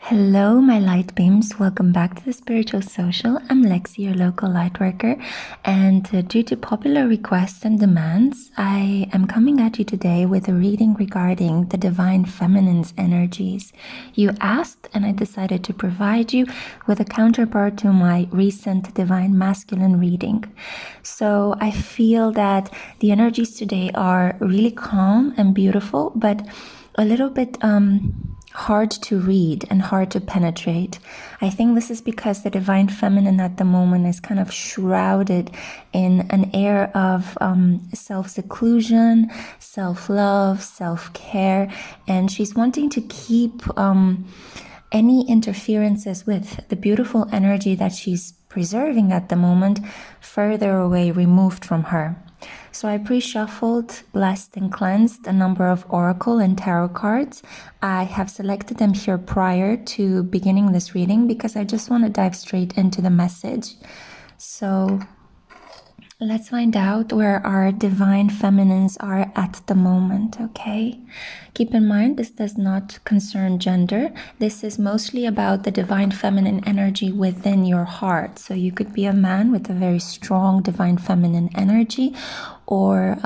Hello, my light beams. Welcome back to the Spiritual Social. I'm Lexi, your local light worker, and due to popular requests and demands, I am coming at you today with a reading regarding the Divine Feminine's energies. You asked, and I decided to provide you with a counterpart to my recent Divine Masculine reading. So I feel that the energies today are really calm and beautiful, but a little bit hard to read and hard to penetrate. I think this is because the Divine Feminine at the moment is kind of shrouded in an air of self-seclusion, self-love, self-care, and she's wanting to keep any interferences with the beautiful energy that she's preserving at the moment further away, removed from her. So I pre-shuffled, blessed and cleansed a number of Oracle and Tarot cards. I have selected them here prior to beginning this reading because I just want to dive straight into the message. So let's find out where our Divine Feminines are at the moment, okay? Keep in mind, this does not concern gender. This is mostly about the Divine Feminine energy within your heart. So you could be a man with a very strong Divine Feminine energy, or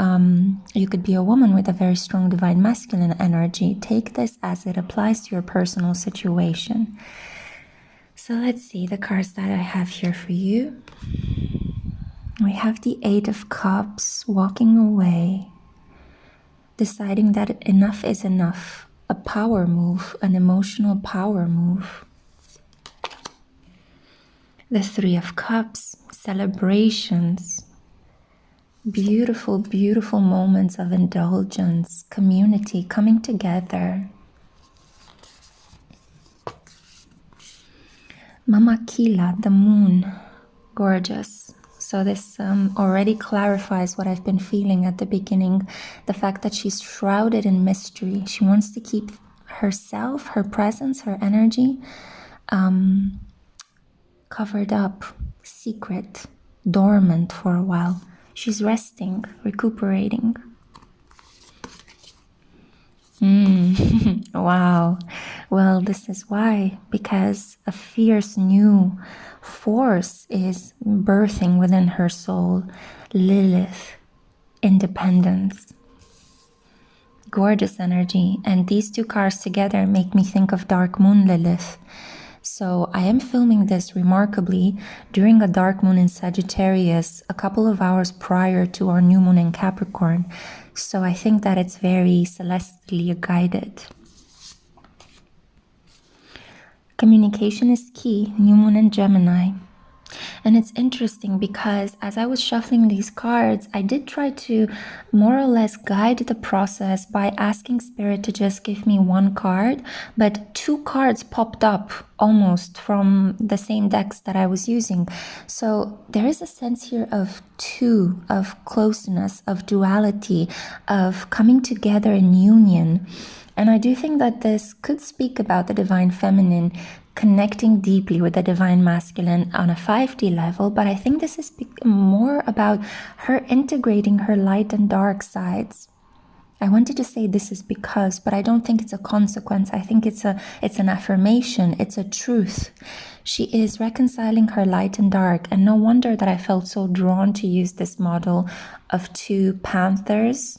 you could be a woman with a very strong Divine Masculine energy. Take this as it applies to your personal situation. So let's see the cards that I have here for you. We have the Eight of Cups, walking away, deciding that enough is enough, a power move, an emotional power move. The Three of Cups, celebrations, beautiful, beautiful moments of indulgence, community coming together. Mama Kila, the moon, gorgeous. So this already clarifies what I've been feeling at the beginning, the fact that she's shrouded in mystery. She wants to keep herself, her presence, her energy covered up, secret, dormant for a while. She's resting, recuperating. Wow. Well, this is why, because a fierce new force is birthing within her soul. Lilith, independence, gorgeous energy. And these two cards together make me think of Dark Moon Lilith. So I am filming this remarkably during a dark moon in Sagittarius a couple of hours prior to our new moon in Capricorn. So I think that it's very celestially guided. Communication is key, new moon in Gemini. And it's interesting because as I was shuffling these cards, I did try to more or less guide the process by asking Spirit to just give me one card, but two cards popped up almost from the same decks that I was using. So there is a sense here of two, of closeness, of duality, of coming together in union. And I do think that this could speak about the Divine Feminine connecting deeply with the Divine Masculine on a 5D level, but I think this is more about her integrating her light and dark sides. I wanted to say this is because, but I don't think it's a consequence. I think it's an affirmation, it's a truth. She is reconciling her light and dark, and no wonder that I felt so drawn to use this model of two panthers,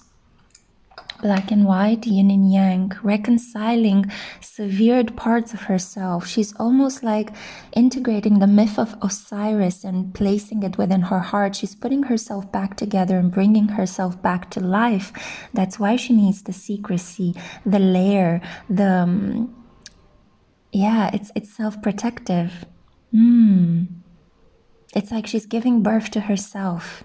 black and white, yin and yang, reconciling severed parts of herself. She's almost like integrating the myth of Osiris and placing it within her heart. She's putting herself back together and bringing herself back to life. That's why she needs the secrecy, the lair, it's self-protective. It's like she's giving birth to herself.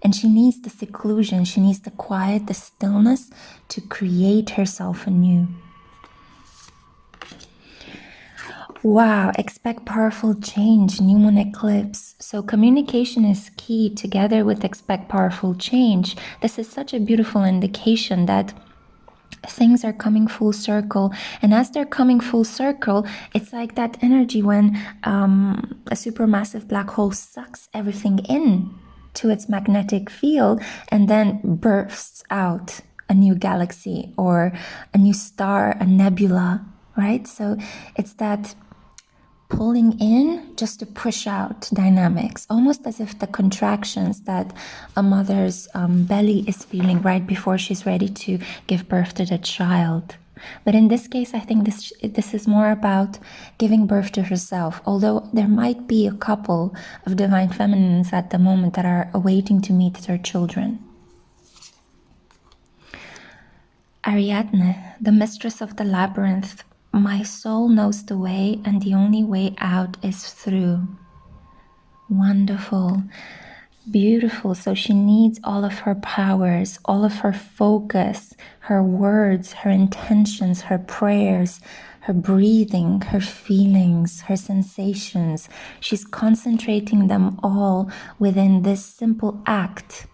And she needs the seclusion, she needs the quiet, the stillness to create herself anew. Wow, expect powerful change, new moon eclipse. So communication is key together with expect powerful change. This is such a beautiful indication that things are coming full circle. And as they're coming full circle, it's like that energy when a supermassive black hole sucks everything in to its magnetic field and then bursts out a new galaxy or a new star, a nebula, right? So it's that pulling in just to push out dynamics, almost as if the contractions that a mother's belly is feeling right before she's ready to give birth to the child. But in this case, I think this is more about giving birth to herself, although there might be a couple of divine feminines at the moment that are awaiting to meet their children. Ariadne, the mistress of the labyrinth. My soul knows the way, and the only way out is through. Wonderful, beautiful. So she needs all of her powers, all of her focus, her words, her intentions, her prayers, her breathing, her feelings, her sensations. She's concentrating them all within this simple act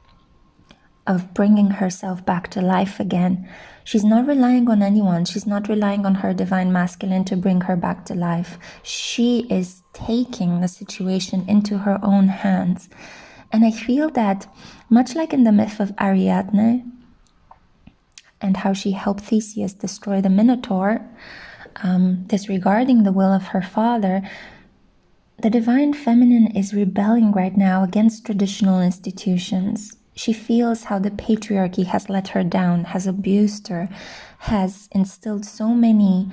of bringing herself back to life again. She's not relying on anyone. She's not relying on her divine masculine to bring her back to life. She is taking the situation into her own hands. And I feel that, much like in the myth of Ariadne and how she helped Theseus destroy the Minotaur, disregarding the will of her father, the divine feminine is rebelling right now against traditional institutions. She feels how the patriarchy has let her down, has abused her, has instilled so many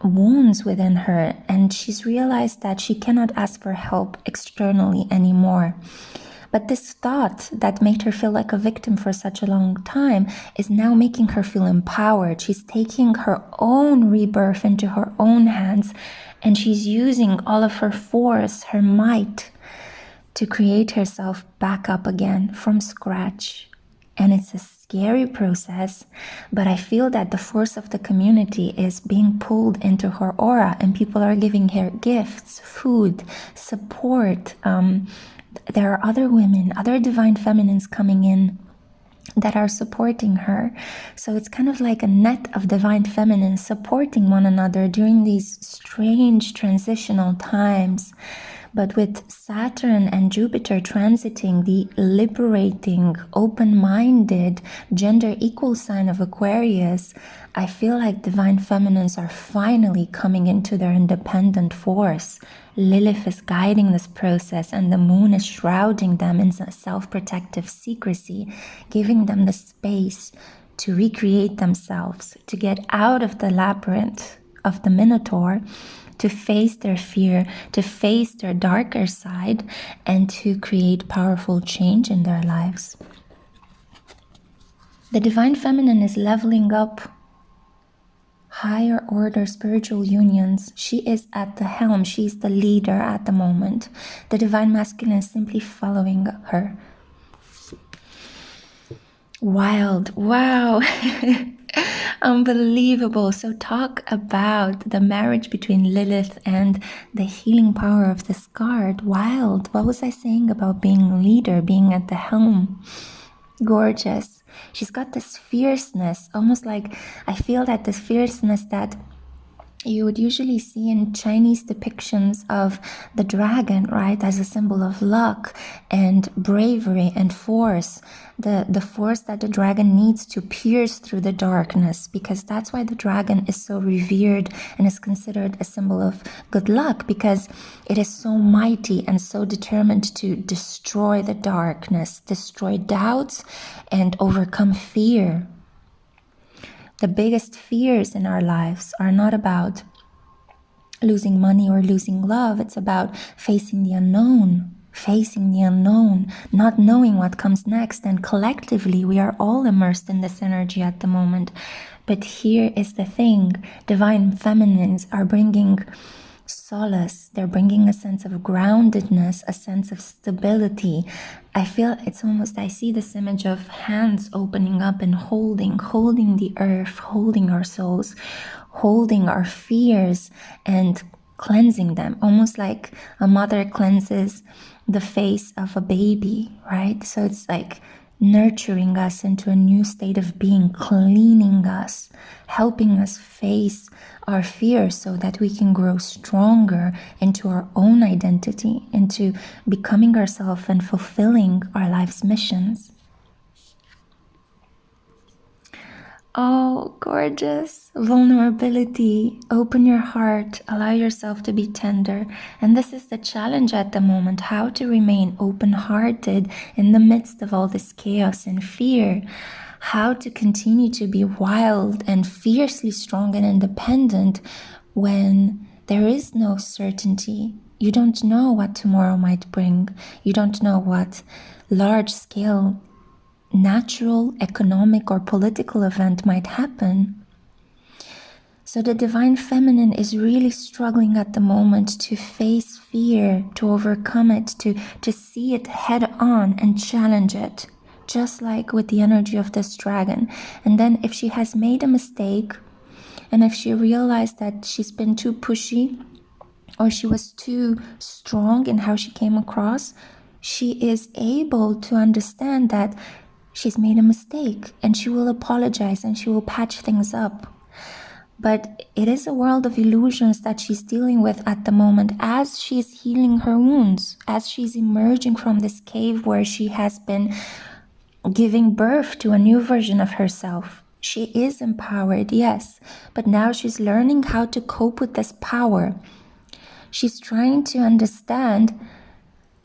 wounds within her, and she's realized that she cannot ask for help externally anymore. But this thought that made her feel like a victim for such a long time is now making her feel empowered. She's taking her own rebirth into her own hands, and she's using all of her force, her might, to create herself back up again from scratch. And it's a scary process, but I feel that the force of the community is being pulled into her aura, and people are giving her gifts, food, support. There are other women, other divine feminines coming in that are supporting her. So it's kind of like a net of divine feminines supporting one another during these strange transitional times. But with Saturn and Jupiter transiting the liberating, open-minded, gender equal sign of Aquarius, I feel like divine feminines are finally coming into their independent force. Lilith is guiding this process, and the moon is shrouding them in self-protective secrecy, giving them the space to recreate themselves, to get out of the labyrinth of the Minotaur, to face their fear, to face their darker side, and to create powerful change in their lives. The divine feminine is leveling up higher order spiritual unions. She is at the helm. She's the leader at the moment. The divine masculine is simply following her. Wild. Wow. Unbelievable. So talk about the marriage between Lilith and the healing power of this card. Wild. What was I saying about being a leader, being at the helm? Gorgeous. She's got this fierceness, almost like I feel that this fierceness that you would usually see in Chinese depictions of the dragon, right, as a symbol of luck and bravery and force. The force that the dragon needs to pierce through the darkness, because that's why the dragon is so revered and is considered a symbol of good luck, because it is so mighty and so determined to destroy the darkness, destroy doubts, and overcome fear. The biggest fears in our lives are not about losing money or losing love. It's about facing the unknown, not knowing what comes next. And collectively, we are all immersed in this energy at the moment. But here is the thing. Divine feminines are bringing solace. They're bringing a sense of groundedness, a sense of stability. I feel it's almost, I see this image of hands opening up and holding the earth, holding our souls, holding our fears and cleansing them, almost like a mother cleanses the face of a baby, right? So it's like nurturing us into a new state of being, cleaning us, helping us face our fears so that we can grow stronger into our own identity, into becoming ourselves and fulfilling our life's missions. Oh, gorgeous. Vulnerability. Open your heart. Allow yourself to be tender. And this is the challenge at the moment, how to remain open-hearted in the midst of all this chaos and fear. How to continue to be wild and fiercely strong and independent when there is no certainty. You don't know what tomorrow might bring. You don't know what large-scale natural, economic, or political event might happen. So the divine feminine is really struggling at the moment to face fear, to overcome it, to see it head on and challenge it, just like with the energy of this dragon. And then if she has made a mistake, and if she realized that she's been too pushy, or she was too strong in how she came across, she is able to understand that she's made a mistake, and she will apologize and she will patch things up. But it is a world of illusions that she's dealing with at the moment as she's healing her wounds, as she's emerging from this cave where she has been giving birth to a new version of herself. She is empowered, yes, but now she's learning how to cope with this power. She's trying to understand,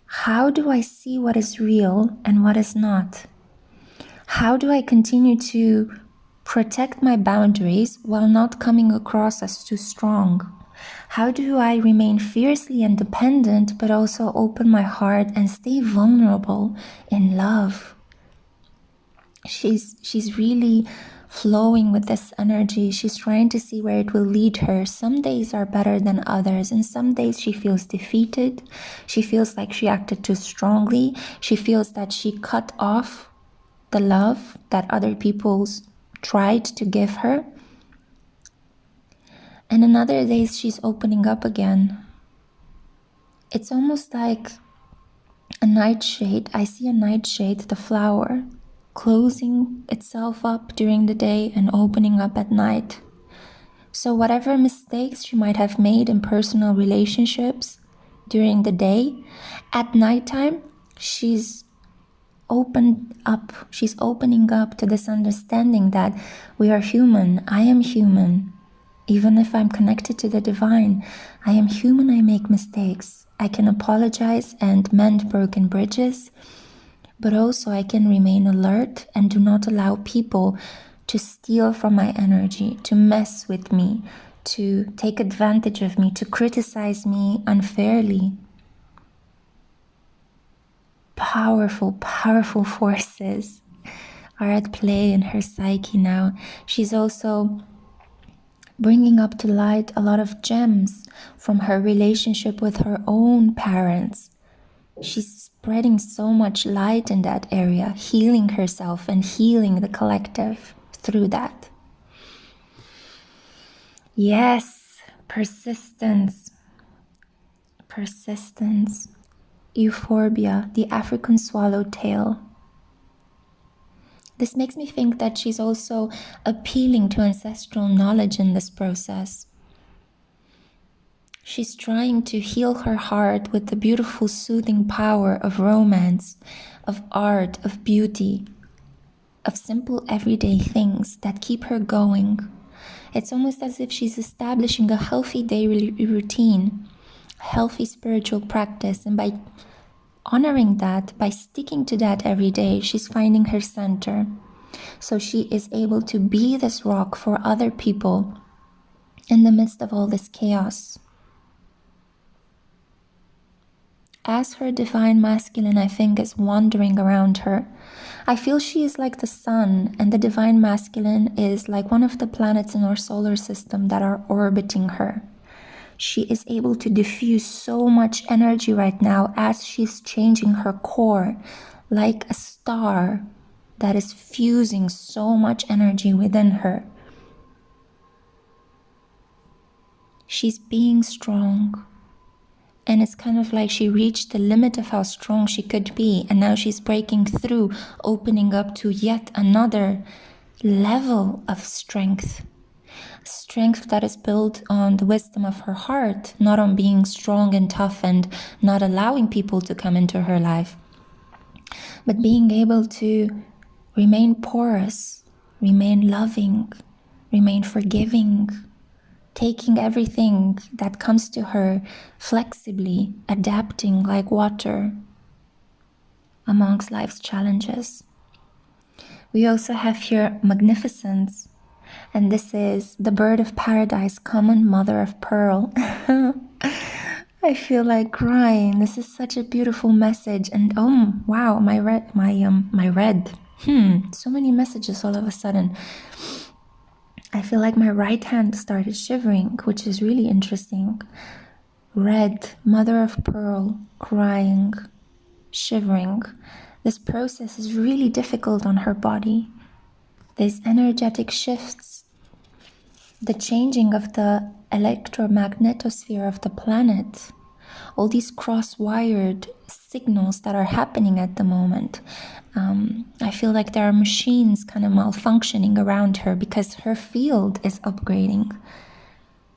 how do I see what is real and what is not? How do I continue to protect my boundaries while not coming across as too strong? How do I remain fiercely independent but also open my heart and stay vulnerable in love? She's really flowing with this energy. She's trying to see where it will lead her. Some days are better than others, and some days she feels defeated. She feels like she acted too strongly. She feels that she cut off the love that other people tried to give her. And in other days, she's opening up again. It's almost like a nightshade. I see a nightshade, the flower, closing itself up during the day and opening up at night. So whatever mistakes she might have made in personal relationships during the day, at nighttime, she's opening up to this understanding that we are human. I am human. Even if I'm connected to the divine, I am human. I make mistakes. I can apologize and mend broken bridges, but also I can remain alert and do not allow people to steal from my energy, to mess with me, to take advantage of me, to criticize me unfairly. Powerful forces are at play in her psyche now. She's also bringing up to light a lot of gems from her relationship with her own parents. She's spreading so much light in that area, healing herself and healing the collective through that. Yes, persistence. Euphorbia, the African swallowtail. This makes me think that she's also appealing to ancestral knowledge in this process. She's trying to heal her heart with the beautiful, soothing power of romance, of art, of beauty, of simple everyday things that keep her going. It's almost as if she's establishing a healthy daily routine, healthy spiritual practice, and by honoring that, by sticking to that every day, she's finding her center. So she is able to be this rock for other people in the midst of all this chaos. As her divine masculine, I think, is wandering around her, I feel she is like the sun, and the divine masculine is like one of the planets in our solar system that are orbiting her. She is able to diffuse so much energy right now as she's changing her core, like a star that is fusing so much energy within her. She's being strong, And it's kind of like she reached the limit of how strong she could be. And now she's breaking through, opening up to yet another level of strength. Strength that is built on the wisdom of her heart, not on being strong and tough and not allowing people to come into her life, but being able to remain porous, remain loving, remain forgiving, taking everything that comes to her flexibly, adapting like water amongst life's challenges. We also have here magnificence, and this is the bird of paradise, common mother of pearl. I feel like crying. This is such a beautiful message, and oh wow, my red. So many messages all of a sudden. I feel like my right hand started shivering, which is really interesting. Red, mother of pearl, crying, shivering. This process is really difficult on her body. These energetic shifts, the changing of the electromagnetosphere of the planet, all these cross-wired signals that are happening at the moment. I feel like there are machines kind of malfunctioning around her because her field is upgrading.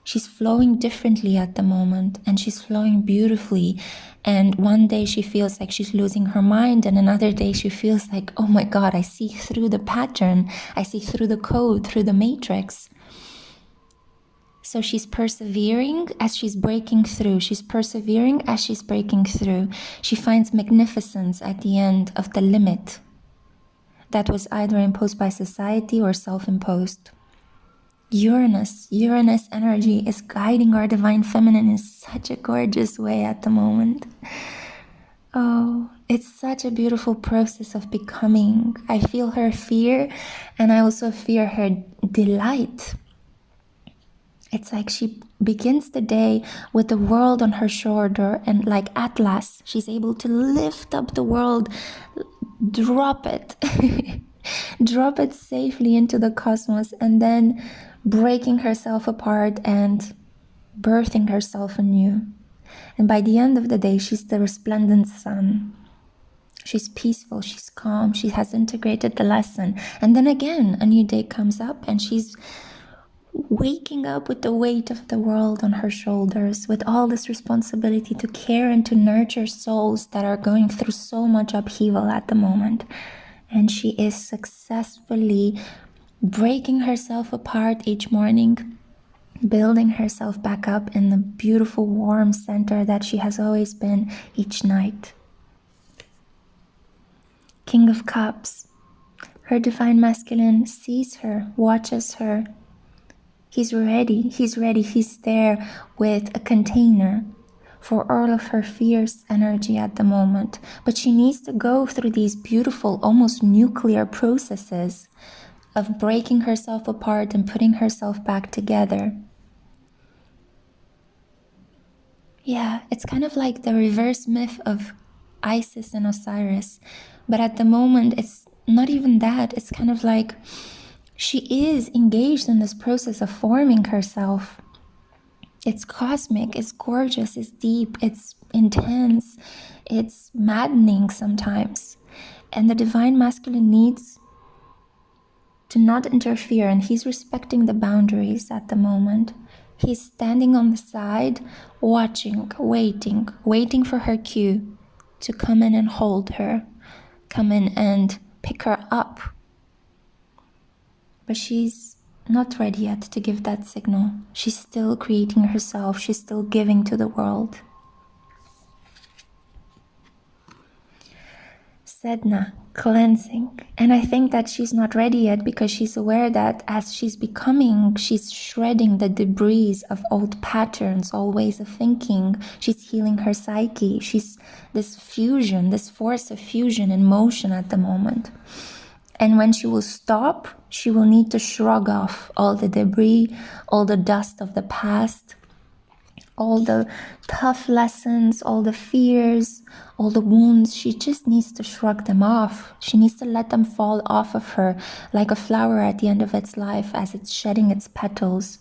She's flowing differently at the moment, and she's flowing beautifully. And one day she feels like she's losing her mind, and another day she feels like, oh my God, I see through the pattern. I see through the code, through the matrix. So she's persevering as she's breaking through. She's persevering as she's breaking through. She finds magnificence at the end of the limit that was either imposed by society or self-imposed. Uranus energy is guiding our divine feminine in such a gorgeous way at the moment. Oh, it's such a beautiful process of becoming. I feel her fear, and I also feel her delight. It's like she begins the day with the world on her shoulder, and like Atlas, she's able to lift up the world, drop it, drop it safely into the cosmos, and then breaking herself apart and birthing herself anew. And by the end of the day, she's the resplendent sun. She's peaceful, she's calm, she has integrated the lesson. And then again, a new day comes up, and she's waking up with the weight of the world on her shoulders, with all this responsibility to care and to nurture souls that are going through so much upheaval at the moment. And she is successfully breaking herself apart each morning, building herself back up in the beautiful warm center that she has always been each night. King of Cups. Her divine masculine sees her, watches her. He's ready, he's there with a container for all of her fierce energy at the moment. But she needs to go through these beautiful, almost nuclear processes of breaking herself apart and putting herself back together. Yeah, it's kind of like the reverse myth of Isis and Osiris. But at the moment, it's not even that. It's kind of like she is engaged in this process of forming herself. It's cosmic, it's gorgeous, it's deep, it's intense, it's maddening sometimes. And the divine masculine needs to not interfere, and he's respecting the boundaries at the moment. He's standing on the side, watching, waiting for her cue to come in and hold her, come in and pick her up. But she's not ready yet to give that signal. She's still creating herself. She's still giving to the world. Sedna, cleansing. And I think that she's not ready yet because she's aware that as she's becoming, she's shredding the debris of old patterns, old ways of thinking. She's healing her psyche. She's this fusion, this force of fusion in motion at the moment. And when she will stop, she will need to shrug off all the debris, all the dust of the past, all the tough lessons, all the fears, all the wounds. She just needs to shrug them off. She needs to let them fall off of her like a flower at the end of its life as it's shedding its petals.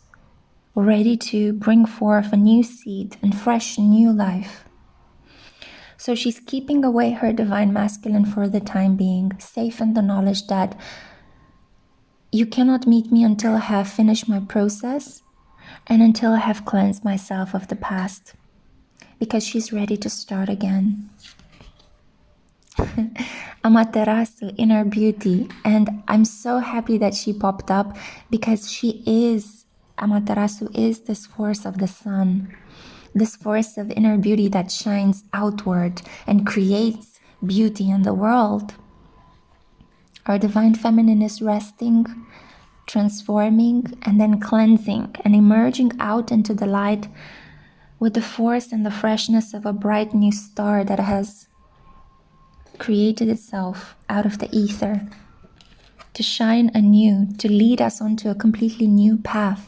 ready to bring forth a new seed and fresh new life. So she's keeping away her divine masculine for the time being, safe in the knowledge that you cannot meet me until I have finished my process and until I have cleansed myself of the past, because she's ready to start again. Amaterasu, inner beauty, and I'm so happy that she popped up, because Amaterasu is this force of the sun, this force of inner beauty that shines outward and creates beauty in the world. Our divine feminine is resting, transforming, and then cleansing and emerging out into the light with the force and the freshness of a bright new star that has created itself out of the ether to shine anew, to lead us onto a completely new path.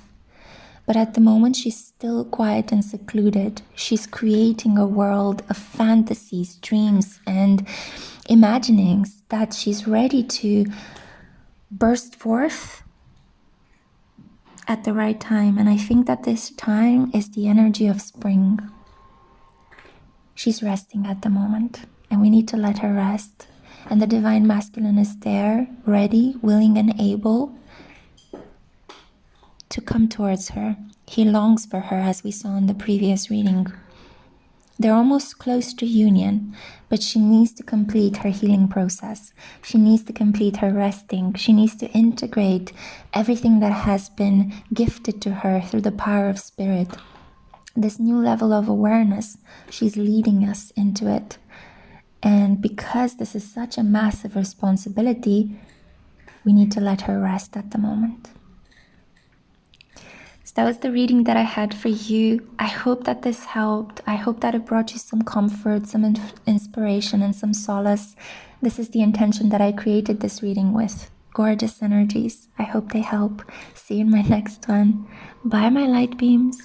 But at the moment, she's still quiet and secluded. She's creating a world of fantasies, dreams, and imaginings that she's ready to burst forth at the right time. And I think that this time is the energy of spring. She's resting at the moment, and we need to let her rest. And the divine masculine is there, ready, willing, and able to come towards her. He longs for her, as we saw in the previous reading. They're almost close to union, but she needs to complete her healing process. She needs to complete her resting. She needs to integrate everything that has been gifted to her through the power of spirit. This new level of awareness, she's leading us into it. And because this is such a massive responsibility, we need to let her rest at the moment. So that was the reading that I had for you. I hope that this helped. I hope that it brought you some comfort, some inspiration, and some solace. This is the intention that I created this reading with. Gorgeous energies. I hope they help. See you in my next one. Bye, my light beams.